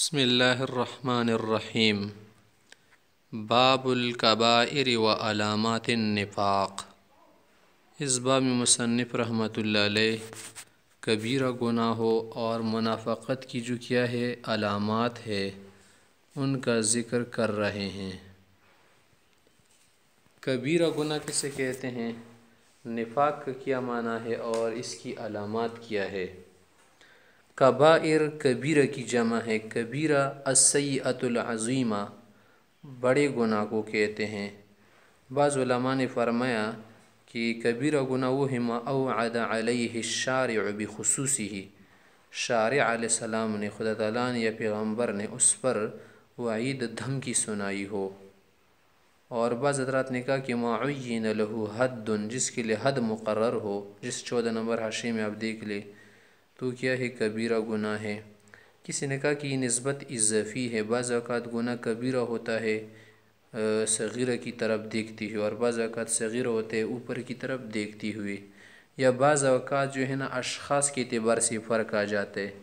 بسم اللہ الرحمن الرحیم۔ باب الکبائر و علامات النفاق۔ اس باب میں مصنف رحمۃ اللہ علیہ کبیرہ گناہوں اور منافقت کی جو کیا ہے علامات ہے ان کا ذکر کر رہے ہیں۔ کبیرہ گناہ کسے کہتے ہیں، نفاق کا کیا معنی ہے اور اس کی علامات کیا ہے۔ کبائر کبیرہ کی جمع ہے۔ کبیرہ السیئۃ العظیمہ، بڑے گناہ کو کہتے ہیں۔ بعض علماء نے فرمایا کہ کبیرہ گناہ وہ ہے ما اوعد علیہ الشارع بخصوصہ، شارع علیہ السلام نے، خدا تعالیٰ نے یا پیغمبر نے اس پر وعید دھمکی سنائی ہو۔ اور بعض حضرات نے کہا کہ ما عین لہ حد، جس کے لیے حد مقرر ہو، جس 14 نمبر حاشیے میں آپ دیکھ لیں تو کیا ہے کبیرہ گناہ ہے۔ کسی نے کہا کہ یہ نسبت اضافی ہے، بعض اوقات گناہ کبیرہ ہوتا ہے صغیرہ کی طرف دیکھتی ہوئی، اور بعض اوقات صغیرہ ہوتے ہیں اوپر کی طرف دیکھتی ہوئی، یا بعض اوقات جو ہے نا اشخاص کے اعتبار سے فرق آ جاتے ہیں۔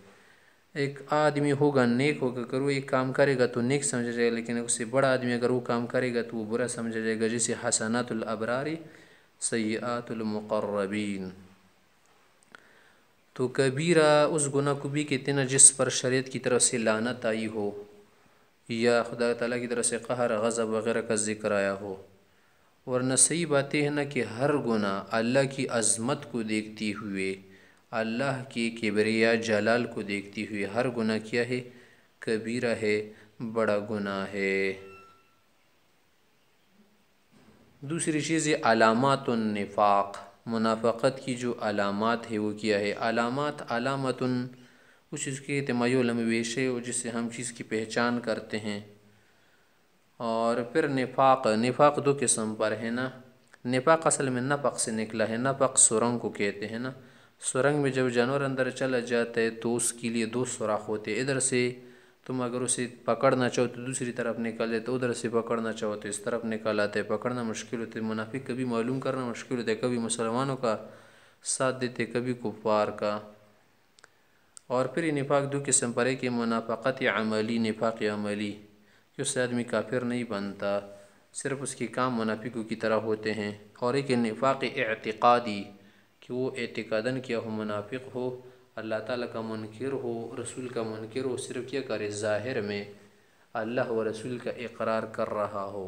ایک آدمی ہوگا نیک ہوگا، اگر وہ ایک کام کرے گا تو نیک سمجھا جائے گا، لیکن اس سے بڑا آدمی اگر وہ کام کرے گا تو وہ برا سمجھا جائے گا، جیسے حسنات الابرار سیئات المقربین۔ تو کبیرہ اس گناہ کو بھی کہتے ہیں جس پر شریعت کی طرف سے لعنت آئی ہو یا خدا تعالیٰ کی طرف سے قہر غضب وغیرہ کا ذکر آیا ہو۔ ورنہ صحیح بات یہ ہے نا کہ ہر گناہ اللہ کی عظمت کو دیکھتی ہوئے، اللہ کی کبریا جلال کو دیکھتی ہوئے، ہر گناہ کیا ہے کبیرہ ہے، بڑا گناہ ہے۔ دوسری چیز ہے علامات النفاق، منافقت کی جو علامات ہے وہ کیا ہے۔ علامت اس چیز کے تمایل ویش ہے جس سے ہم چیز کی پہچان کرتے ہیں۔ اور پھر نفاق دو قسم پر ہے نا۔ نفاق اصل میں نفق سے نکلا ہے، نفق سرنگ کو کہتے ہیں نا۔ سرنگ میں جب جانور اندر چلا جاتا ہے تو اس کے لیے 2 سوراخ ہوتے ہیں، ادھر سے تم اگر اسے پکڑنا چاہو تو دوسری طرف نکل جائے، تو ادھر سے پکڑنا چاہو تو اس طرف نکل آتے، پکڑنا مشکل ہوتا ہے۔ منافق کبھی معلوم کرنا مشکل ہوتا ہے، کبھی مسلمانوں کا ساتھ دیتے کبھی کفار کا۔ اور پھر یہ نفاق 2 قسم پر ہے کہ منافقت عملی، نفاق عملی، کہ اس سے آدمی کافر نہیں بنتا، صرف اس کے کام منافقوں کی طرح ہوتے ہیں۔ اور ایک نفاق اعتقادی، کہ وہ اعتقاداً کیا ہو منافق ہو، اللہ تعالیٰ کا منکر ہو، رسول کا منکر ہو، صرف کیا کرے ظاہر میں اللہ و رسول کا اقرار کر رہا ہو۔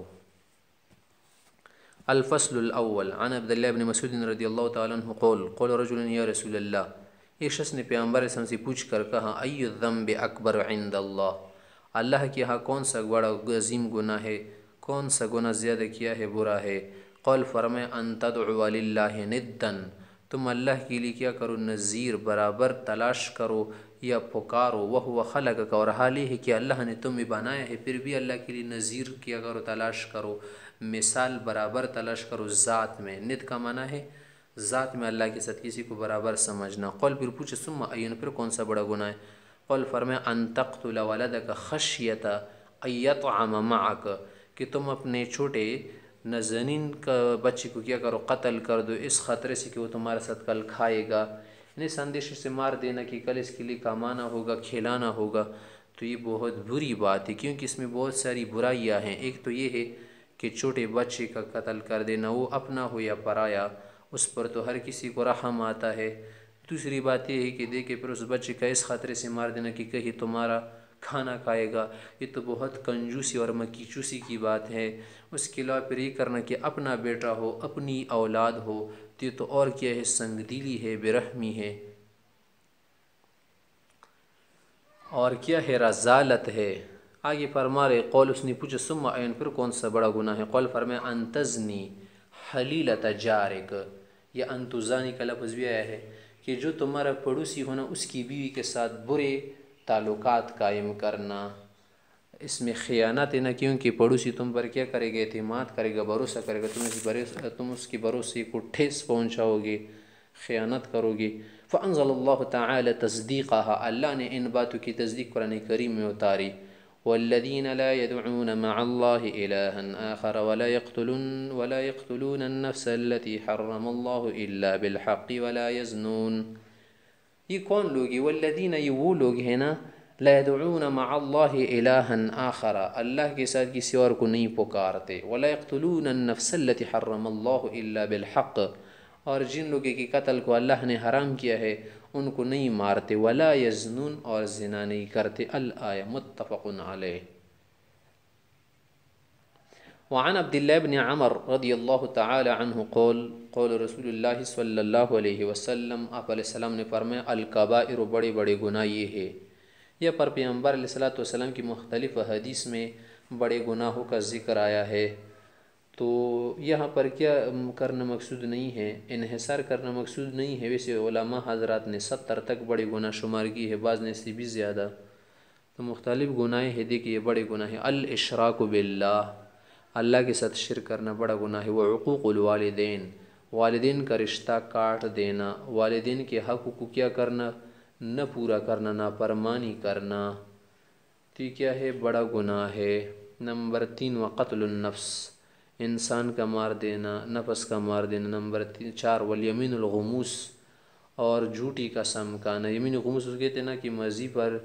الفصل الاول عن عبداللہ بن مسعود رضی اللہ تعالیٰ عنہ قول رجل یا رسول اللہ، ایک شخص نے پیغمبر صلی اللہ علیہ وسلم سے پوچھ کر کہا ای الذنب اکبر عند اللہ، اللہ کے ہاں کون سا بڑا عظیم گناہ ہے، کون سا گناہ زیادہ کیا ہے، برا ہے۔ قول فرمائے ان تدعو للہ ندا، تم اللہ کے لیے کیا کرو نظیر برابر تلاش کرو یا پکارو، وہو خلقک، اور حال یہ ہے کہ اللہ نے تمہیں بنایا ہے، پھر بھی اللہ کے لیے نظیر کیا کرو، تلاش کرو، مثال برابر تلاش کرو ذات میں۔ ند کا معنی ہے ذات میں اللہ کے ساتھ کسی کو برابر سمجھنا۔ قول پھر پوچھے ثم این، پھر کون سا بڑا گناہ ہے۔ قول فرمائے ان تقتل ولدک خشیۃ ان یطعم معک، کہ تم اپنے چھوٹے نازنین کا بچے کو کیا کرو قتل کر دو، اس خطرے سے کہ وہ تمہارے ساتھ کل کھائے گا، اس اندیشے سے مار دینا کہ کل اس کے لیے کمانا ہوگا، کھلانا ہوگا۔ تو یہ بہت بری بات ہے، کیونکہ اس میں بہت ساری برائیاں ہیں۔ ایک تو یہ ہے کہ چھوٹے بچے کا قتل کر دینا، وہ اپنا ہو یا پرایا، اس پر تو ہر کسی کو رحم آتا ہے۔ دوسری بات یہ ہے کہ دیکھے پھر اس بچے کا اس خطرے سے مار دینا کہ کہیں تمہارا کھانا کھائے گا، یہ تو بہت کنجوسی اور مکی چوسی کی بات ہے۔ اس کے علاوہ پھر یہ کرنا کہ اپنا بیٹا ہو، اپنی اولاد ہو، تو یہ تو اور کیا ہے، سنگ دلی ہے، برحمی ہے، اور کیا ہے، رذالت ہے۔ آگے فرما رہے قول، اس نے پوچھا ثم این، پھر کون سا بڑا گناہ ہے۔ قول فرمائے ان تزنی حلیلۃ جارک، یا ان تزانی کا لفظ بھی آیا ہے کہ جو تمہارا پڑوسی ہونا اس کی بیوی کے ساتھ برے تعلقات قائم کرنا۔ اس میں خیانت ہے نا، کیونکہ پڑوسی تم پر کیا کرے گا، اعتماد کرے گا، بھروسہ کرے گا، تم اس کے بھروسے کو ٹھیس پہنچاؤ گے، خیانت کرو گے۔ فانزل اللہ تعالی تصدیقها، اللہ نے ان باتوں کی تصدیق قرآن کریم میں اتاری۔ والذین لا يدعون مع اللہ الہا آخر ولا يقتلون النفس التي حرم اللہ الا بالحق ولا يزنون۔ یہ کون لوگ ہیں؟ والذین، یہ وہ لوگ ہیں نا لا يدعون مع اللہ الہا آخر، اللہ کے ساتھ کسی اور کو نہیں پکارتے، ولا يقتلون النفس التي حرم اللہ الا بالحق، اور جن لوگوں کے قتل کو اللہ نے حرام کیا ہے ان کو نہیں مارتے، ولا یزنون، اور زنا نہیں کرتے۔ الآیہ متفق علیہ۔ وعن عبد الله بن عمر رضی اللہ تعالی عنہ قول قول رسول اللہ صلی اللہ علیہ وسلم، آپ علیہ السلام نے فرمایا الکبائر، بڑے بڑے گناہ یہ ہے۔ یہ پر پیغمبر علیہ السلام کی مختلف حدیث میں بڑے گناہوں کا ذکر آیا ہے، تو یہاں پر کیا کرنا مقصود نہیں ہے، انحصار کرنا مقصود نہیں ہے۔ ویسے علماء حضرات نے 70 تک بڑے گناہ شمار کی ہے، بعض نے سے بھی زیادہ، تو مختلف گناہیں ہیں۔ دیکھیے یہ بڑے گناہ ہیں، الاشراک باللہ، اللہ کے ساتھ شرک کرنا بڑا گناہ ہے، وعقوق الوالدین، والدین کا رشتہ کاٹ دینا، والدین کے حق کو کیا کرنا، نہ پورا کرنا، نافرمانی کرنا، تو یہ کیا ہے، بڑا گناہ ہے۔ نمبر 3 وقتل النفس، انسان کا مار دینا، نفس کا مار دینا۔ نمبر 4 والیمین الغموس، اور جھوٹی قسم کھانا۔ یمین غموس اس کہتے ہیں نا کہ ماضی پر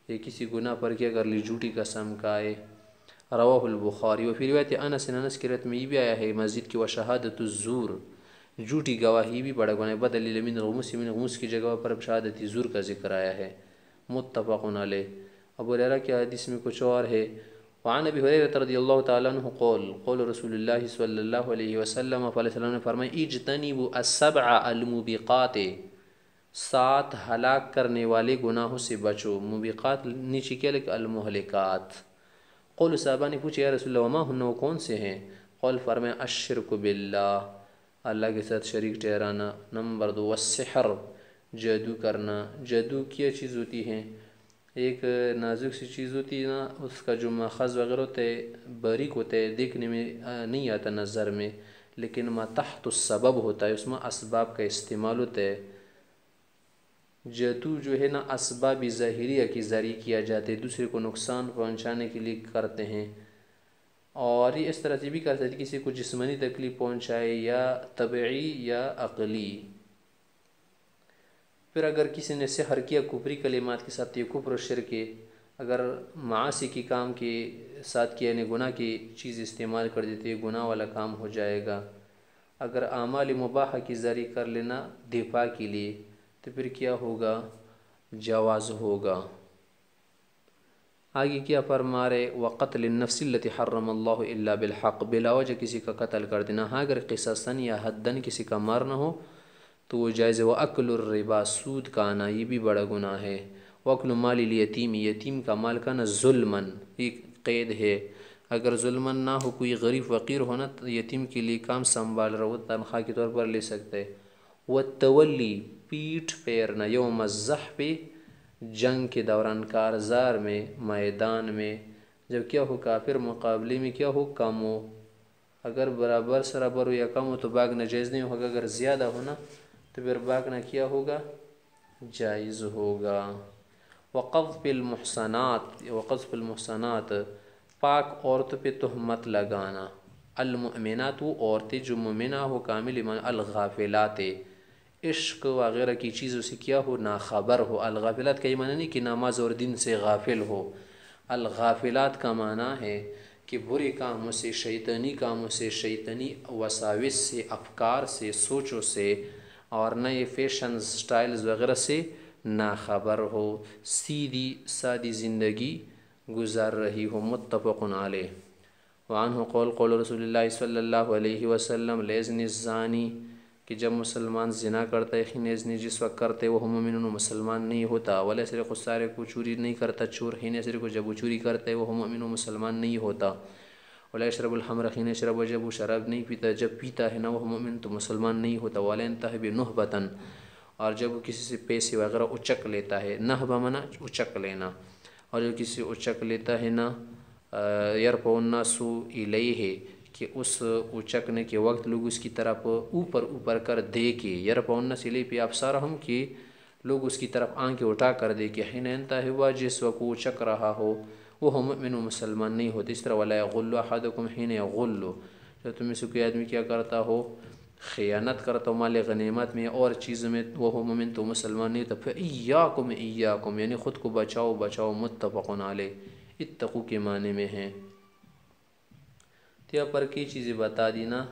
یا کسی گناہ پر کیا کر لی، جھوٹی قسم کھائے۔ رواہ البخاری۔ وفی روایت انس کی روایت میں یہ بھی آیا ہے مسجد کی، وشہادت الزور، جھوٹی گواہی بھی بڑا گناہ ہے۔ بدل الیمین الغموس، یمین غموس کی جگہ پر شہادت زور کا ذکر آیا ہے۔ متفق علیہ۔ ابو ہریرہ کی حدیث میں کچھ اور ہے۔ وعن ابی ہریرہ رضی اللہ تعالی عنہ قول قول رسول اللہ صلی اللہ علیہ وسلم، علیہ وسلم نے فرمایا اجتنبوا السبع الموبقات، 7 ہلاک کرنے والے گناہوں سے بچو۔ موبقات نیچے کیا لکھا، المہلکات۔ قول صحابہ نے پوچھا یا رسول اللہ وما ہن، وہ کون سے ہیں؟ قول فرمایا الشرک باللہ، اللہ کے ساتھ شریک ٹھہرانا۔ نمبر 2 والسحر، جادو کرنا۔ جادو کیا چیز ہوتی ہے، ایک نازک سی چیز ہوتی ہے نا، اس کا جو ماخذ وغیرہ ہوتا ہے باریک ہوتا ہے، دیکھنے میں نہیں آتا نظر میں، لیکن ما تحت السبب ہوتا ہے، اس میں اسباب کا استعمال ہوتا ہے۔ جادو جو ہے نا اسباب ظاہریہ کے ذریعے کیا جاتے ہیں، دوسرے کو نقصان پہنچانے کے لیے کرتے ہیں، اور یہ اس طرح سے بھی کر سکتے کسی کو جسمانی تکلیف پہنچائے، یا طبعی یا عقلی۔ پھر اگر کسی نے سحر کیا کفری کلمات کے ساتھ، یہ کفر و شرک ہے۔ اگر معاصی کی کام کے ساتھ کیا، یعنی گناہ کی چیز استعمال کر دیتے، گناہ والا کام ہو جائے گا۔ اگر اعمال مباحہ کی ذریعے کر لینا دفاع کے لیے، تو پھر کیا ہوگا، جواز ہوگا۔ آگے کیا فرما رہے، وقتل النفس التي حرم اللہ الا بالحق، بلا وجہ کسی کا قتل کر دینا، ہاں اگر قصاصاً یا حداً کسی کا مارنا ہو تو وہ جائز ہے۔ وَأَكْلُ الرِّبَا، سود کھانا، یہ بھی بڑا گناہ ہے۔ وَأَكْلُ مَالِ الْيَتِيمِ، یتیم کا مال کھانا، ظلماً، ایک قید ہے، اگر ظلماً نہ ہو، کوئی غریب فقیر ہونا تو یتیم کے لیے کام سنبھال رہا ہو، تنخواہ کے طور پر لے سکتے ہے۔ وَالتَّوَلِّ، پیٹھ پھیرنا، یوم الزحف، جنگ کے دوران، کارزار میں، میدان میں، جب کیا ہو کافر مقابلے میں کیا ہو کم ہو، اگر برابر سرابر ہو یا کم ہو تو بھاگنا جائز نہیں ہوگا، اگر زیادہ ہونا تو پھر بھاگنا کیا ہوگا، جائز ہوگا۔ وقذف المحصنات، وقذف المحصنات، پاک عورتوں پہ تہمت لگانا۔ المؤمنات، وہ عورتیں جو مومنہ ہو، کامل ایمان۔ الغافلات، عشق وغیرہ کی چیزوں سے کیا ہو، ناخبر ہو۔ الغافلات کا یہ معنی نہیں کہ نماز اور دین سے غافل ہو، الغافلات کا معنی ہے کہ برے کاموں سے، شیطانی کاموں سے، شیطانی وساوس سے، افکار سے، سوچوں سے، اور نئے فیشن سٹائلز وغیرہ سے ناخبر ہو، سیدھی سادی زندگی گزار رہی ہو۔ متفق علیہ۔ وعنہ قول قول رسول اللہ صلی اللہ علیہ وسلم لیزنی الزانی، کہ جب مسلمان زنا کرتا ہے، حین یزنی، جس وقت کرتے وہ مومن مسلمان نہیں ہوتا، ولا یسرق، السارق، کو چوری نہیں کرتا چور، حین یسرق، جب وہ چوری کرتا ہے وہ مومن مسلمان نہیں ہوتا، ولا یشرب الخمر، حین یشرب، جب وہ شراب نہیں پیتا، جب پیتا ہے نا وہ مومن تو مسلمان نہیں ہوتا، ولا ینتہب نہبۃ، اور جب وہ کسی سے پیسے وغیرہ اچک لیتا ہے، نہبہ منا اچک لینا، اور جو کسی اچک لیتا ہے نا، یرفع الناس الیہ، کہ اس اچکنے کے وقت لوگ اس کی طرف اوپر کر دے کے، یرفع الناس الیہ پہ ابصارہم، کہ لوگ اس کی طرف آنکھیں اٹھا کر دے کے، حین ینتہب، جس وقت وہ اچک رہا ہو وہ مومن مسلمان نہیں ہوتے۔ اس طرح ولا یغل احدکم حین یغل، جب تم میں سے کوئی آدمی کیا کرتا ہو، خیانت کرتا ہو مال غنیمت میں اور چیزوں میں، وہ ہو مومن تو مسلمان نہیں، تو فَإِيَّاكُمْ إِيَّاكُمْ یعنی خود کو بچاؤ بچاؤ، متفقن علیہ، اتقو کے معنی میں ہیں۔ تو یہاں پر کئی چیزیں بتا دی نا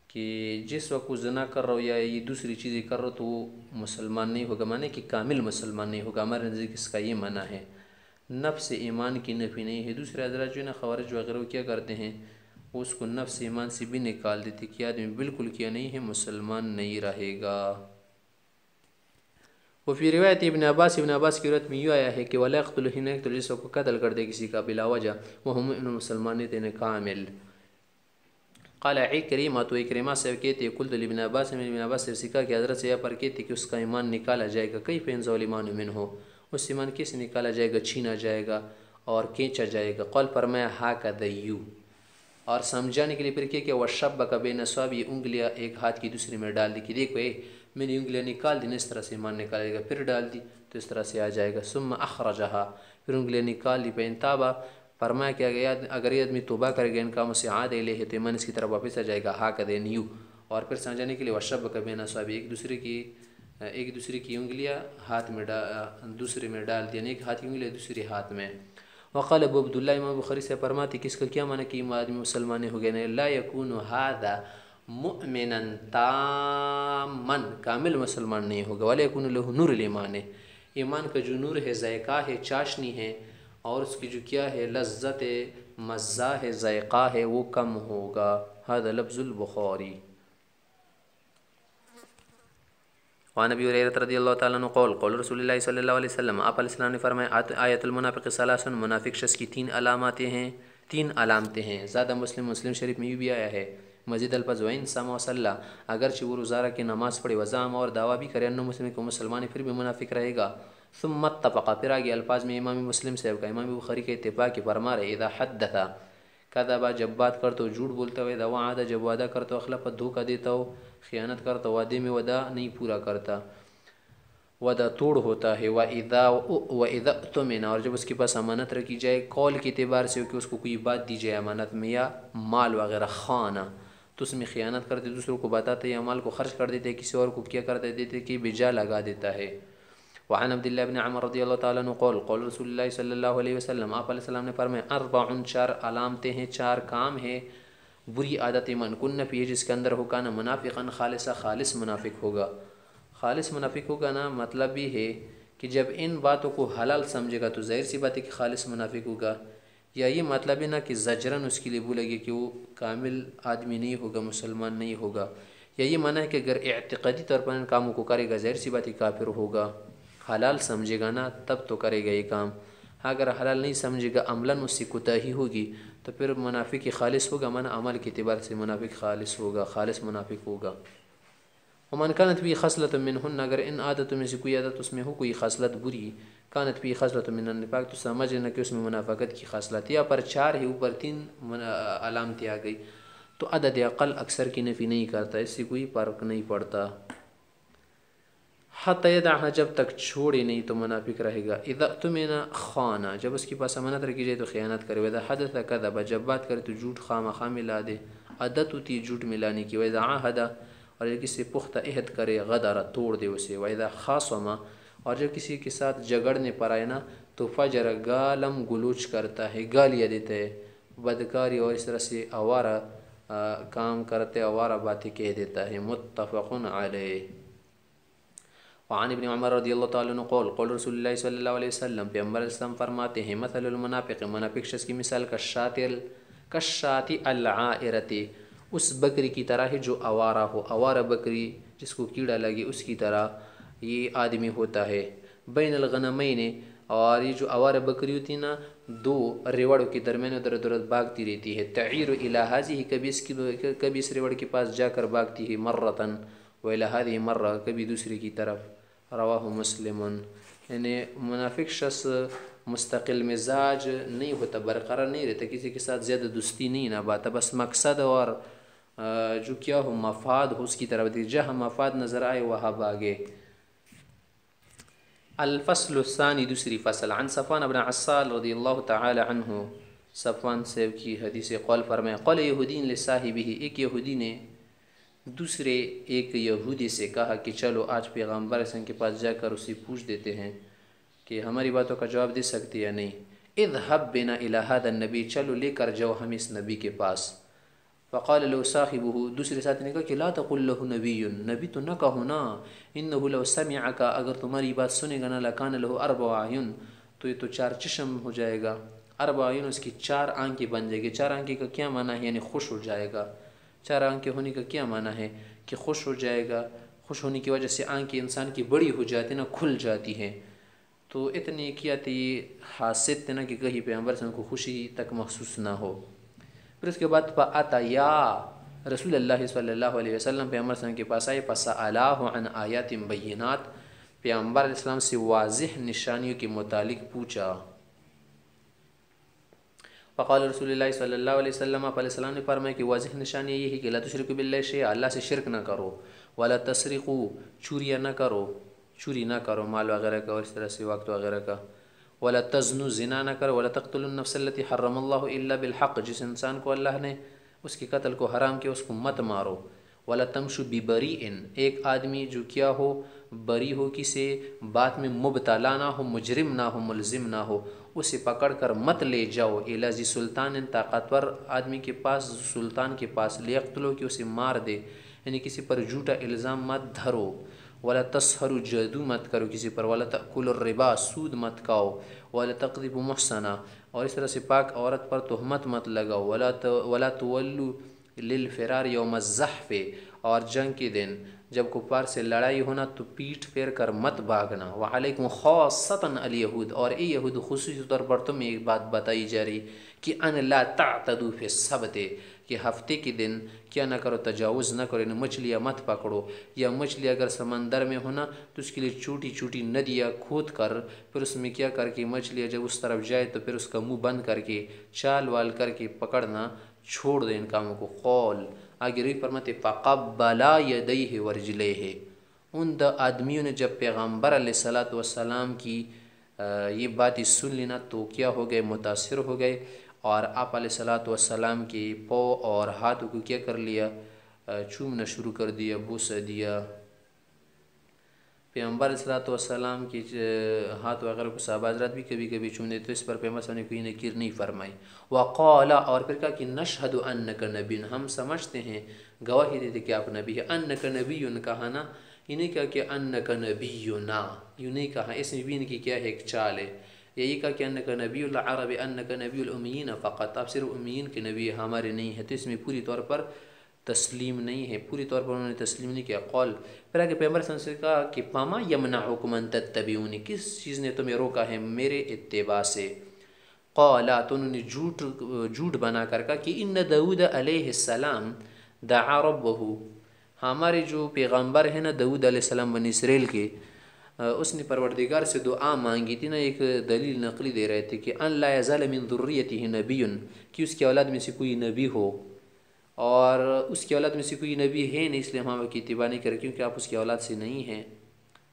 کہ جس وقت وہ زنا کر رہا ہو یا یہ دوسری چیزیں کر رہا ہو تو وہ مسلمان نہیں ہوگا، معنی کہ کامل مسلمان نہیں ہوگا، ہمارے نزدیک اس کا یہ معنی ہے، نفس ایمان کی نفی نہیں ہے۔ دوسرے حضرات جو ہے نا خوارج وغیرہ وہ کیا کرتے ہیں، وہ اس کو نفس ایمان سے بھی نکال دیتے کہ آدمی بالکل کیا نہیں ہے، مسلمان نہیں رہے گا۔ وہ فی روایت ابن عباس کی روایت میں یہ آیا ہے کہ وَلَا يَقْتُلُ حِينَ يَقْتُلُ، جس کو قتل کر دے کسی کا بلا وجہ، وہ مؤمن مسلمان نہیں تھے کامل۔ قال عکرمہ، تو عکرمہ سے کہتے قلت لابن عباس، میں ابن عباس سے سکھا کہ حضرت سے یہ پر کہتے کہ اس کا ایمان نکالا جائے گا، کیف ينزع الایمان منہ، اس ایمان کیسے نکالا جائے گا، چھینا جائے گا اور کھینچا جائے گا۔ قال فرمایا ہاکذا، یوں، اور سمجھانے کے لیے پھر کیا کہ وشبک بین اصابعہ، انگلیاں ایک ہاتھ کی دوسری میں ڈال دی کہ دیکھو میں نے انگلیاں نکال دی، اس طرح سے ایمان نکالے گا، پھر ڈال دی تو اس طرح سے آ جائے گا۔ ثم اخرجہا، پھر انگلیاں نکال دی، فإن تاب، فرمایا کہ اگر یہ آدمی توبہ کرے گا ان کاموں سے، عاد الیہ، تو ایمان اس کی طرف واپس آ جائے گا، ہاکذا یوں۔ اور پھر سمجھانے کے لیے وشبک بین اصابعہ، ایک دوسرے کی انگلیاں ہاتھ میں دوسرے میں ڈال دی، یعنی ایک ہاتھ کی انگلی دوسرے ہاتھ میں۔ وقال ابو عبداللہ، امام بخاری سے فرماتے کہ اس کا کیا معنی کہ آدمی مسلمان ہو گیا، نہیں لا یکون ھذا مؤمنا تاما، کامل مسلمان نہیں ہوگا، ولا یکون له نور الایمان، ایمان کا جو نور ہے، ذائقہ ہے، چاشنی ہے، اور اس کی جو کیا ہے لذت مزہ ہے، ذائقہ ہے، وہ کم ہوگا۔ ھذا لفظ البخاری۔ وعن ابی ہریرہ رضی اللہ تعالیٰ عنہ قول قول رسول اللہ صلی اللہ علیہ وسلم، آپ علیہ السلام نے فرمایا آیت المنافق ثلاث، منافق شخص کی تین علاماتیں ہیں، تین علامتیں ہیں۔ زیادہ مسلم شریف میں یہ بھی آیا ہے، مزید الفاظ وَإِن صَامَ وَصَلَّى، اگرچہ وہ روزہ رکھے نماز پڑھے، وزعم اور دعویٰ بھی کرے، انه مسلم کو مسلمان ہے، پھر بھی منافق رہے گا۔ ثم اتفق، پھر آگے الفاظ میں امام مسلم صاحب کا، امام بخاری کے اتفاق فرما رہے اذا حدث کذب، جب بات کرتا ہو جھوٹ بولتا ہو، اذا وعد، جب وعدہ کرتا ہو، اخلف، دھوکہ دیتا ہو، خیانت کرتا ہو، وعدے میں وعدہ نہیں پورا کرتا، وعدہ توڑ ہوتا ہے۔ وَإِذَا اؤْتُمِنَ، اور جب اس کے پاس امانت رکھی جائے، قول کے اعتبار سے کہ اس کو کوئی بات دی جائے امانت میں یا مال وغیرہ، خانہ، تو اس میں خیانت کرتے، دوسروں کو بتاتے یا مال کو خرچ کر دیتے، کسی اور کو کیا کرتے دیتے کہ بجا لگا دیتا ہے۔ وعن عبداللہ بن عمر رضی اللہ تعالیٰ عنہ قول قول رسول اللہ صلی اللہ علیہ وسلم، آپ علیہ السلام نے فرمایا اربع، چار علامتیں ہیں، چار کام ہیں، بری عادت من کن فیہ، جس کے اندر ہو کانا منافقا خالصا، خالص منافق ہوگا۔ خالص منافق ہوگا نا مطلب یہ ہے کہ جب ان باتوں کو حلال سمجھے گا تو ظاہر سی بات ہے کہ خالص منافق ہوگا، یا یہ مطلب ہے نا کہ زجرن اس کے لیے بولے گی کہ وہ کامل آدمی نہیں ہوگا، مسلمان نہیں ہوگا، یا یہ معنی ہے کہ اگر اعتقادی طور پر ان کاموں کو کرے گا ظاہر سی بات ہے کافر ہوگا، حلال سمجھے گا نا تب تو کرے گا یہ کام، اگر حلال نہیں سمجھے گا، عملاً اس سے کوتاہی ہوگی، تو پھر منافق خالص ہوگا، معنی عمل کے اعتبار سے منافق خالص ہوگا، خالص منافق ہوگا۔ ومن كانت فيه خصلة منهن، اگر ان عادتوں میں سے کوئی عادت اس میں ہو، کوئی خصلت بری، كانت فيه خصلة من النفاق، تو سمجھ لینا کہ اس میں منافقت کی خصلت، یا پر چار ہے، اوپر تین علامتیں آ گئی، تو عدد اقل اکثر کی نفی نہیں کرتا، اس سے کوئی فرق نہیں پڑتا۔ حتی یدعها، جب تک چھوڑے نہیں تو منافق رہے گا۔ اذا اؤتمن خان، جب اس کے پاس امانت رکھی جائے تو خیانت کرے۔ واذا حدث کذب، جب بات کرے تو جھوٹ خواہ ملا دے، عادت ہوتی ہے جھوٹ ملانے کی۔ واذا عاہد، اور جب کسی سے پختہ عہد کرے، غدر، توڑ دے اسے۔ واذا خاصم، اور جب کسی کے ساتھ جگڑنے پر آئے نا تو فجر، گالم گلوچ کرتا ہے، گالیاں دیتا ہے، بدکاری اور اس طرح سے آوارہ کام کرتے، آوارہ باتیں کہہ دیتا ہے۔ متفق علیہ۔ وعن ابن عمر رضی اللہ تعالیٰ عنہ قول قول رسول اللہ صلی اللہ علیہ وسلم، پیغمبر علیہ السلام فرماتے ہیں مثل المنافق، منافق شخص کی مثال کالشاة العائرۃ، اس بکری کی طرح ہے جو آوارہ ہو، آوارہ بکری جس کو کیڑا لگے اس کی طرح یہ آدمی ہوتا ہے۔ بین الغنمین، اور یہ جو آوارہ بکری ہوتی نا دو ریوڑوں کے درمیان ادھر ادھر بھاگتی رہتی ہے، تعیر الی ھذہ، کبھی اس ریوڑ کے پاس جا کر بھاگتی ہے، مرۃ وإلی ھذہ مرہ، کبھی دوسری کی طرف۔ رواہ مسلم، یعنی منافق شخص مستقل مزاج نہیں ہوتا، برقرار نہیں رہتا، کسی کے ساتھ زیادہ دوستی نہیں نبھاتا، بس مقصد اور جو کیا ہو مفاد ہو اس کی طرف دی، جہاں مفاد نظر آئے وہاں بھاگے۔ الفصل الثانی، دوسری فصل۔ عن صفوان بن عسال رضی اللہ تعالی عنہ، صفوان سے کی حدیث قول فرمائے قال یہودی لصاحبہ، ایک یہودی نے دوسرے ایک یہودی سے کہا کہ چلو آج پیغمبر اسلام کے پاس جا کر اسے پوچھ دیتے ہیں کہ ہماری باتوں کا جواب دے سکتی یا نہیں۔ اذهب بنا الى هذا النبی، چلو لے کر جاؤ ہم اس نبی کے پاس۔ فقال له صاحبه، دوسرے ساتھی نے کہا کہ لا تقل له نبی، نبی تو نہ کہو نا، انه لو سمعك، اگر تمہاری بات سنے گا نا، لکان له اربع اعین، تو یہ تو چار چشم ہو جائے گا۔ اربع اعین، اس کی چار آنکھیں بن جائے گی۔ چار آنکھیں کا کیا معنی ہے؟ یعنی خوش ہو جائے گا۔ چار آنکھیں ہونے کا کیا معنی ہے؟ کہ خوش ہو جائے گا۔ خوش ہونے کی وجہ سے آنکھیں انسان کی بڑی ہو جاتی نا، کھل جاتی ہیں۔ تو اتنی کیا تھی حاسد تھے نا کہ کہیں پیغمبر صلی اللہ علیہ وسلم کو خوشی تک محسوس نہ ہو۔ پھر اس کے بعد فَأَتَيَا رسول اللہ صلی اللہ علیہ وسلم، پیغمبر صلی اللہ علیہ وسلم کے پاس آئے، فَسَأَلَاهُ عَنْ آیَاتٍ بَيِّنَاتٍ، پیغمبر علیہ السلام سے واضح نشانیوں کے متعلق پوچھا۔ فقال رسول اللہ صلی اللہ علیہ وسلم، آپ علیہ السلام نے فرمایا کہ واضح نشانی یہ ہے کہ لا تشرکوا باللہ شیئا، اللہ سے شرک نہ کرو، ولا تسرقوا، چوریاں نہ کرو، چوری نہ کرو مال وغیرہ کا اور اس طرح سے وقت وغیرہ کا، ولا تزنوا، زنا نہ کرو، ولا تقتلوا النفس التي حرم اللہ الا بالحق، جس انسان کو اللہ نے اس کے قتل کو حرام کیا اس کو مت مارو، ولا تمشوا ببریء، ایک آدمی جو کیا ہو بری ہو کسی بات میں مبتلا نہ ہو، مجرم نہ ہو، ملزم نہ ہو، اسے پکڑ کر مت لے جاؤ الی ذی سلطان، طاقتور آدمی کے پاس، سلطان کے پاس، لیقتلو، کہ اسے مار دے، یعنی کسی پر جھوٹا الزام مت دھرو، ولا تسحروا، جادو مت کرو کسی پر، ولا تأکلوا الربا، سود مت کھاؤ، ولا تقذفوا محصنا، اور اس طرح سے پاک عورت پر تہمت مت لگاؤ، ولا تولوا للفرار یوم الزحف، اور جنگ کے دن جب کفار سے لڑائی ہونا تو پیٹھ پھیر کر مت بھاگنا، وعلیکم خاصۃ الیہود، اور اے یہود خصوصی طور پر تمہیں ایک بات بتائی جا رہی کہ ان لا تعتدوا فی السبت، کہ ہفتے کے دن کیا نہ کرو، تجاوز نہ کرو، یعنی مچھلیاں مت پکڑو، یا مچھلی اگر سمندر میں ہونا تو اس کے لیے چھوٹی چھوٹی ندیاں کھود کر پھر اس میں کیا کر کے مچھلیاں جب اس طرف جائے تو پھر اس کا منہ بند کر کے چال وال کر کے پکڑنا چھوڑ دیں ان کاموں کو۔ قول آگے روی فرماتے فقبلا یدیہ ورجلیہ، ان آدمیوں نے جب پیغمبر علیہ الصلوۃ والسلام کی یہ باتیں سن لینا تو کیا ہو گئے، متاثر ہو گئے، اور آپ علیہ الصلوۃ والسلام کے پاؤں اور ہاتھوں کو کیا کر لیا، چومنا شروع کر دیا، بوسہ دیا۔ پیغمبر علیہ الصلوۃ والسلام کی ہاتھ وغیرہ کو صحابہ حضرات بھی کبھی کبھی چوم دیتے، تو اس پر پیغمبر صلی اللہ علیہ وسلم نے کوئی نکیر نہیں فرمائی۔ وقال، اور پھر کہا کہ نشہد انک نبی، ہم سمجھتے ہیں، گواہی دیتے کہ آپ نبی ہے۔ انک نبی کہا نا، یہ نہیں کہا کہ انک نبینا، یوں نہیں کہا، اس میں بھی ان کی کیا ہے ایک چال ہے، یہی کہا کہ انک نبی العرب، انک نبی الامیین فقط، آپ صرف امیین کے نبی ہمارے نہیں ہیں، تو اس میں پوری طور پر تسلیم نہیں ہے، پوری طور پر انہوں نے تسلیم نہیں کیا۔ قول، پھر آگے پیغمبر صلی اللہ علیہ وسلم سے کہا کہ فما یمنعکم ان تتبعونی، کس چیز نے تمہیں روکا ہے میرے اتباع سے؟ قالا، تو انہوں نے جھوٹ بنا کر کہا کہ ان داؤد علیہ السلام دعا ربہ، ہمارے جو پیغمبر ہیں نا داؤد علیہ السلام بنی اسرائیل کے، اس نے پروردگار سے دعا مانگی تھی نا، ایک دلیل نقلی دے رہے تھے کہ ان لا یزال من ذریتہ نبی، کہ اس کی اولاد میں سے کوئی نبی ہو، اور اس کی اولاد میں سے کوئی نبی ہے نہیں، اس لیے ہم آپ کی اتباع نہیں کریں کیونکہ آپ اس کی اولاد سے نہیں ہیں،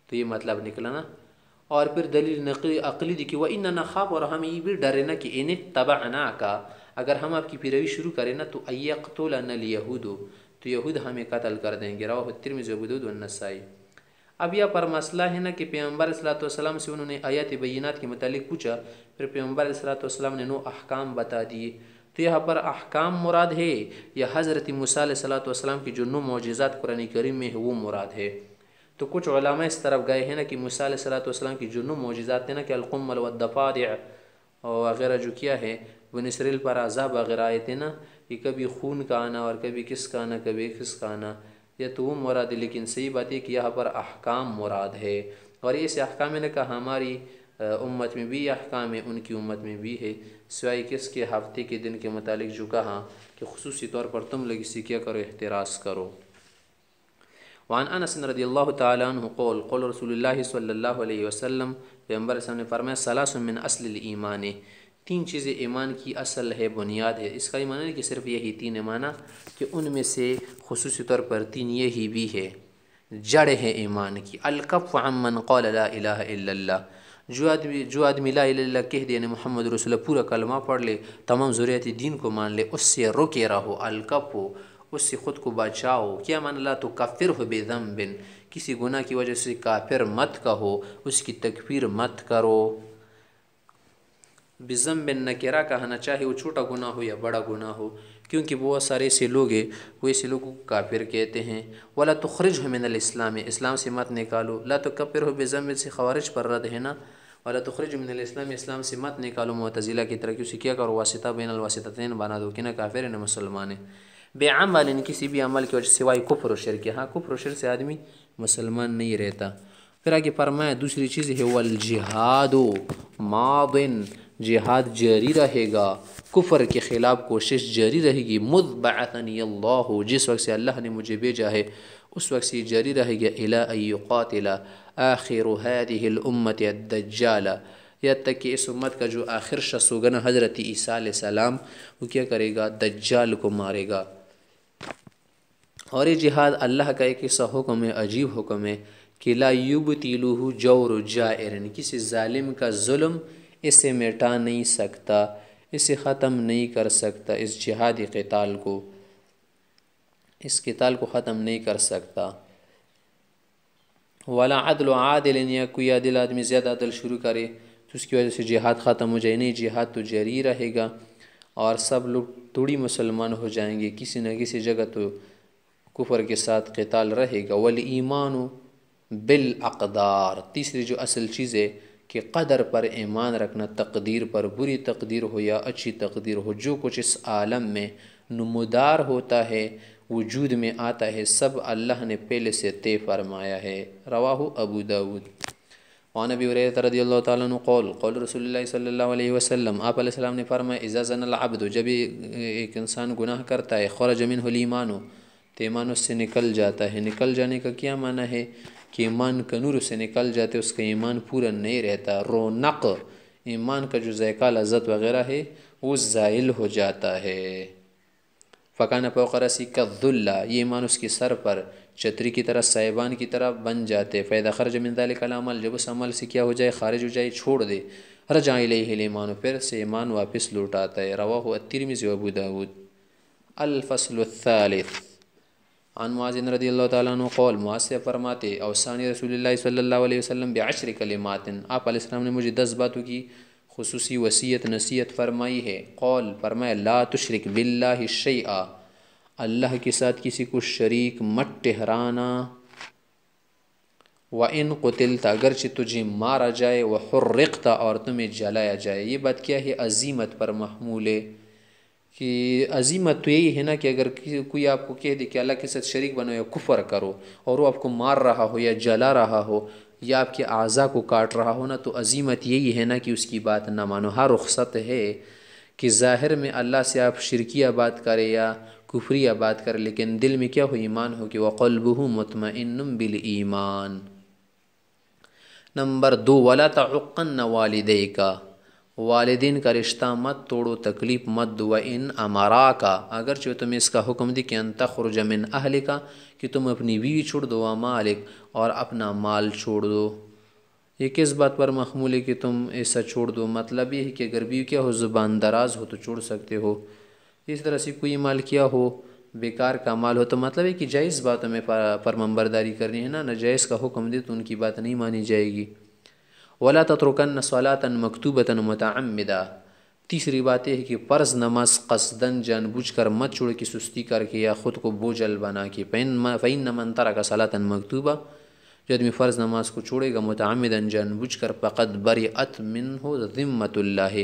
تو یہ مطلب نکلا نا۔ اور پھر دلیل نقلی عقلی دی کہ وَإِنَّا نَخَافُ، اور ہم یہ بھی ڈرے نا کہ اِنِ اتَّبَعْنَاكَ، اگر ہم آپ کی پیروی شروع کریں نا تو اَيَّقْتُلَنَا الْيَهُودُ، تو یہود ہمیں قتل کر دیں گے، رواہ الترمذی وابو داؤد والنسائی۔ اب یہ پر مسئلہ ہے نا کہ پیغمبر علیہ الصلوۃ والسلام سے انہوں نے آیات بینات کے متعلق پوچھا، پھر پیغمبر علیہ الصلوۃ والسلام نے 9 احکام بتا دیے، تو یہاں پر احکام مراد ہے یا حضرت موسیٰ علیہ الصلوۃ والسلام کی جو 9 معجزات قرآن کریم میں ہے وہ مراد ہے؟ تو کچھ علماء اس طرف گئے ہیں نا کہ موسیٰ علیہ الصلوۃ والسلام کی جو 9 معجزات ہیں نا کہ القمل والضفادع وغیرہ جو کیا ہے بنی اسرائیل پر عذاب وغیرہ آئے تھے نا، کہ کبھی خون کا آنا اور کبھی کس کا آنا، کبھی کس کا آنا، یا تو وہ مراد ہے، لیکن صحیح بات ہے کہ یہاں پر احکام مراد ہے، اور اس احکام نے کہا ہماری امت میں بھی احکام ہے، ان کی امت میں بھی ہے، سوائے کس کے ہفتے کے دن کے متعلق جو کہا کہ خصوصی طور پر تم لوگ اسی کیا کرو، احتراز کرو۔ وعن انس رضی اللہ تعالیٰ عنہ قول قول رسول اللہ صلی اللہ علیہ وسلم، پیغمبر صلی اللہ علیہ وسلم نے فرمایا ثلاث من اصل الایمان، 3 چیزیں ایمان کی اصل ہے، بنیاد ہے۔ اس کا ایمان نہیں کہ صرف یہی 3 ایمان، کہ ان میں سے خصوصی طور پر 3 یہی بھی ہے، جڑ ہے ایمان کی۔ الکف عمن قال لا الہ الا اللہ، جو آدمی لا الہ الا اللہ کہہ دے، یعنی محمد رسول اللہ پورا کلمہ پڑھ لے، تمام ضروریات دین کو مان لے، اس سے رکے رہو۔ الکف اس سے خود کو بچاؤ۔ کیا معنی لا تکفرہ بذنب، کسی گناہ کی وجہ سے کافر مت کہو، اس کی تکفیر مت کرو۔ بذنب نکرہ کہنا چاہے وہ چھوٹا گناہ ہو یا بڑا گناہ ہو، کیونکہ بہت سارے ایسے لوگ ہیں وہ ایسے لوگوں کو کافر کہتے ہیں۔ ولا تخرجہ من الاسلام، اسلام سے مت نکالو۔ لا تکفرہ بذنب سے خوارج پر رد ہے نا، ولا تخرجہ من الاسلام، اسلام سے مت نکالو معتزلہ کی طرح، کسی کیا کرو واسطہ بین الواسطتین بنا دو کہ نہ کافر ہے نہ مسلمان ہے۔ بعمل، کسی بھی عمل کی وجہ سے، سوائے کفر و شرک، ہاں کفر و شرک سے آدمی مسلمان نہیں رہتا۔ پھر آگے فرمایا دوسری چیز ہے والجہاد ماض، جہاد جاری رہے گا، کفر کے خلاف کوشش جاری رہے گی۔ مذ بعثنی اللہ، جس وقت سے اللہ نے مجھے بھیجا ہے اس وقت سے جاری رہے گا۔ الی ان یقاتل آخر هذه الامة الدجال، یہاں تک کہ اس امت کا جو آخر شخص ہوگا نا حضرت عیسیٰ علیہ السلام، وہ کیا کرے گا؟ دجال کو مارے گا۔ اور یہ جہاد اللہ کا ایک ایسا حکم ہے، عجیب حکم ہے کہ لا یبطلہ جور جائر، کسی ظالم کا ظلم اسے مٹا نہیں سکتا، اسے ختم نہیں کر سکتا، اس جہادی قتال کو، اس قتال کو ختم نہیں کر سکتا۔ ولا عدل عادل، یا کوئی عادل آدمی زیادہ عدل شروع کرے تو اس کی وجہ سے جہاد ختم ہو جائے، نہیں، جہاد تو جاری رہے گا اور سب لوگ تھوڑی مسلمان ہو جائیں گے، کسی نہ کسی جگہ تو کفر کے ساتھ قتال رہے گا۔ والایمان بالاقدار، تیسری جو اصل چیز ہے کہ قدر پر ایمان رکھنا، تقدیر پر، بری تقدیر ہو یا اچھی تقدیر ہو، جو کچھ اس عالم میں نمودار ہوتا ہے، وجود میں آتا ہے، سب اللہ نے پہلے سے طے فرمایا ہے۔ رواہ ابو داود۔ وعن ابی ہریرہ رضی اللہ تعالیٰ عنہ قول قول رسول اللہ صلی اللہ علیہ وسلم، آپ علیہ السلام نے فرمایا اذا زنى العبد، جب ایک انسان گناہ کرتا ہے، خرج منہ الایمان، تو ایمان اس سے نکل جاتا ہے۔ نکل جانے کا کیا معنی ہے کہ ایمان کا نور سے نکل جاتے، اس کا ایمان پورا نہیں رہتا، رونق ایمان کا جو ذائقہ لذت وغیرہ ہے وہ زائل ہو جاتا ہے۔ فکان فوق رأسی کالذل، یہ ایمان اس کی سر پر چھتری کی طرح، سائبان کی طرح بن جاتے۔ فاذا خرج من ذلك العمل، جب اس عمل سے کیا ہو جائے؟ خارج ہو جائے، چھوڑ دے، رجع الیہ الایمان، پھر سے ایمان واپس لوٹ آتا ہے۔ رواہ الترمذی و ابو داود۔ الفصل الثالث، عن معاذ رضی اللہ تعالیٰ عنہ قول، معاذ سے فرماتے اوصانی رسول اللہ صلی اللہ علیہ وسلم بعشر کلمات، آپ علیہ السلام نے مجھے 10 باتوں کی خصوصی وصیت نصیحت فرمائی ہے۔ قول، فرمایا لا تشرک باللہ شیئا، اللہ کے ساتھ کسی کو شریک مت ٹھہرانا۔ وَإِن قُتِلْتَ، اگرچہ تجھے مارا جائے، وَحُرِّقْتَ، اور تمہیں جلایا جائے۔ یہ بات کیا ہے؟ عزیمت پر محمول ہے، کہ عزیمت تو یہی ہے نا کہ اگر کوئی آپ کو کہہ دے کہ اللہ کے ساتھ شریک بنو یا کفر کرو، اور وہ آپ کو مار رہا ہو یا جلا رہا ہو یا آپ کے اعضاء کو کاٹ رہا ہو نا، تو عزیمت یہی ہے نا کہ اس کی بات نہ مانو۔ ہاں رخصت ہے کہ ظاہر میں اللہ سے آپ شرکیہ بات کرے یا کفریہ بات کرے، لیکن دل میں کیا ہو؟ ایمان ہو کہ وَقَلْبُهُ مُطْمَئِنٌ بِالْإِيمَانِ۔ نمبر 2، وَلَا تَعُقَّنَّ وَالِدَيْكَ، والدین کا رشتہ مت توڑو، تکلیف مت دو۔ وَإِنْ أَمَرَاكَ، اگرچہ تمہیں اس کا حکم دی کہ أَن تَخْرُجَ مِنْ أَهْلِكَ، کہ تم اپنی بیوی چھوڑ دو، وَمَالِكَ، اور اپنا مال چھوڑ دو۔ یہ کس بات پر محمول ہے کہ تم ایسا چھوڑ دو؟ مطلب یہ ہے کہ اگر بیوی کیا ہو، زبان دراز ہو تو چھوڑ سکتے ہو۔ اس طرح سے کوئی مال کیا ہو، بیکار کا مال ہو، تو مطلب ہے کہ جائز باتوں میں فرمانبرداری کرنی ہے نا، ناجائز کا حکم دے تو ان کی بات نہیں مانی جائے گی۔ وَلَا تَتْرُكَنَّ صَلَاةً مَكْتُوبَةً مُتَعَمِّدًا، تیسری بات یہ ہے کہ فرض نماز قصداً جان بوجھ کر مت چھوڑے، کہ سستی کر کے یا خود کو بوجھل بنا کے۔ فَإِنَّ مَن تَرَكَ صَلَاةً مَكْتُوبَةً، جو آدمی فرض نماز کو چھوڑے گا متعمداً جان بوجھ کر، فَقَدْ بَرِئَتْ مِنْهُ ذِمَّةُ اللَّهِ،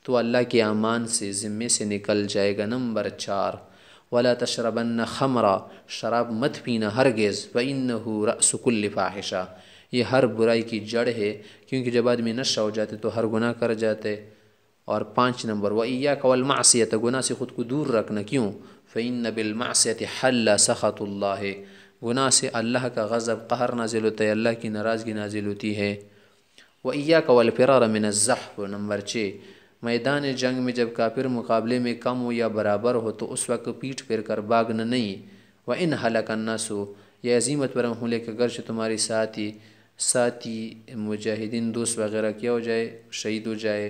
تو اللہ کے امان سے، ذمے سے نکل جائے گا۔ نمبر 4، وَلَا تَشْرَبَنَّ خَمْرًا، شراب مت پینا ہرگز، فَإِنَّهُ رَأْسُ كُلِّ فَاحِشَةٍ، یہ ہر برائی کی جڑ ہے، کیونکہ جب آدمی نشہ ہو جاتے تو ہر گناہ کر جاتے۔ اور 5 نمبر، وَإِيَّاكَ وَالْمَعْصِيَةَ، گناہ سے خود کو دور رکھنا، کیوں؟ فَإِنَّ بِالْمَعْصِيَةِ حَلَّ سَخَطُ اللَّهِ، گناہ سے اللہ کا غضب، قہر نازل ہوتا ہے، اللہ کی ناراضگی نازل ہوتی ہے۔ وَإِيَّاكَ وَالْفِرَارَ مِنَ الزَّحْفِ، نمبر 6، میدان جنگ میں جب کافر مقابلے میں کم ہو یا برابر ہو تو اس وقت پیٹھ پھیر کر بھاگنا نہیں۔ وَإِنْ هَلَكَ النَّاسُ، یہ عظیمت پر محمول ہے کہ اگرچہ تمہاری ساتھی مجاہدین دوست وغیرہ کیا ہو جائے، شہید ہو جائے،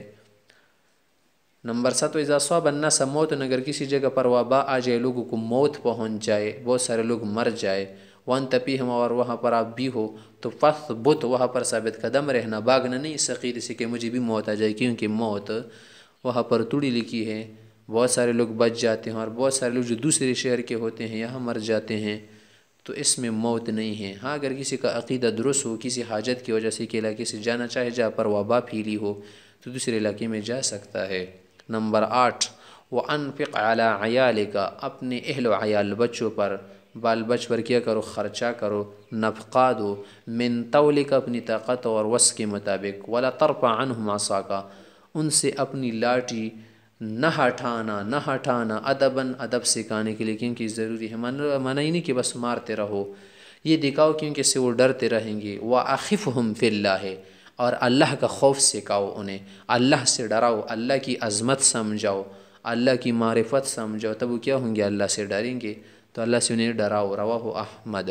نمبر 7 اذا صاب الناس موت، اگر کسی جگہ پر وبا آ جائے، لوگوں کو موت پہنچ جائے، بہت سارے لوگ مر جائے، وانت فیہم، اور وہاں پر آپ بھی ہو، تو فثبت، وہاں پر ثابت قدم رہنا، بھاگنا نہیں اس عقیدے سے کہ مجھے بھی موت آ جائے، کیونکہ موت وہاں پر تھوڑی لکھی ہے، بہت سارے لوگ بچ جاتے ہیں، اور بہت سارے لوگ جو دوسرے شہر کے ہوتے ہیں یہاں مر جاتے ہیں، تو اس میں موت نہیں ہے۔ ہاں اگر کسی کا عقیدہ درست ہو، کسی حاجت کی وجہ سے کہ علاقے سے جانا چاہے جہاں پر وبا پھیلی ہو، تو دوسرے علاقے میں جا سکتا ہے۔ نمبر 8 وَأَنفِقْ عَلَىٰ عَيَالِكَ، اپنے اہل و عیال بچوں پر، بال بچ پر کیا کرو، خرچہ کرو، نفقہ دو، من طولک، اپنی طاقت اور وس کے مطابق، وَلَا تَرْفَعْ عَنْهُمْ عَصَاكَ، ان سے اپنی لاٹھی نہ ہٹانا، ادباً، ادب سکھانے کے لیے، کیونکہ ضروری ہے، منع ہی نہیں کہ بس مارتے رہو، یہ دکھاؤ کیونکہ سے وہ ڈرتے رہیں گے۔ وَأَخِفْهُمْ فِي اللَّهِ، اور اللہ کا خوف سکھاؤ انہیں، اللہ سے ڈراؤ، اللہ کی عظمت سمجھاؤ، اللہ کی معرفت سمجھاؤ، تب وہ کیا ہوں گے، اللہ سے ڈریں گے، تو اللہ سے انہیں ڈراؤ۔ رواہ احمد۔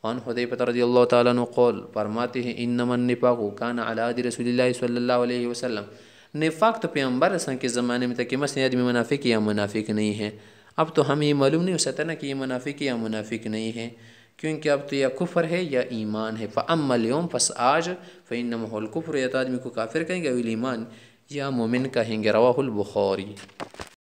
وعن حذیفہ رضی اللہ تعالیٰ عنہ قول، فرماتے ہیں انما النفاق کان علی عہد رسول اللہ صلی اللہ علیہ وسلم، نفاق تو پیغمبر اسلام کے زمانے میں تھا کہ مثلا آدمی منافق یا منافق نہیں ہے، اب تو ہمیں یہ معلوم نہیں ہو سکتا نا کہ یہ منافق یا منافق نہیں ہے، کیونکہ اب تو یا کفر ہے یا ایمان ہے۔ فَأَمَّا الْيَوْمَ، پس آج، فَإِنَّمَا هُوَ الْكُفْرُ، یا تو آدمی کو کافر کہیں گے، او ایمان، یا مومن کہیں گے۔ رواہ البخاری۔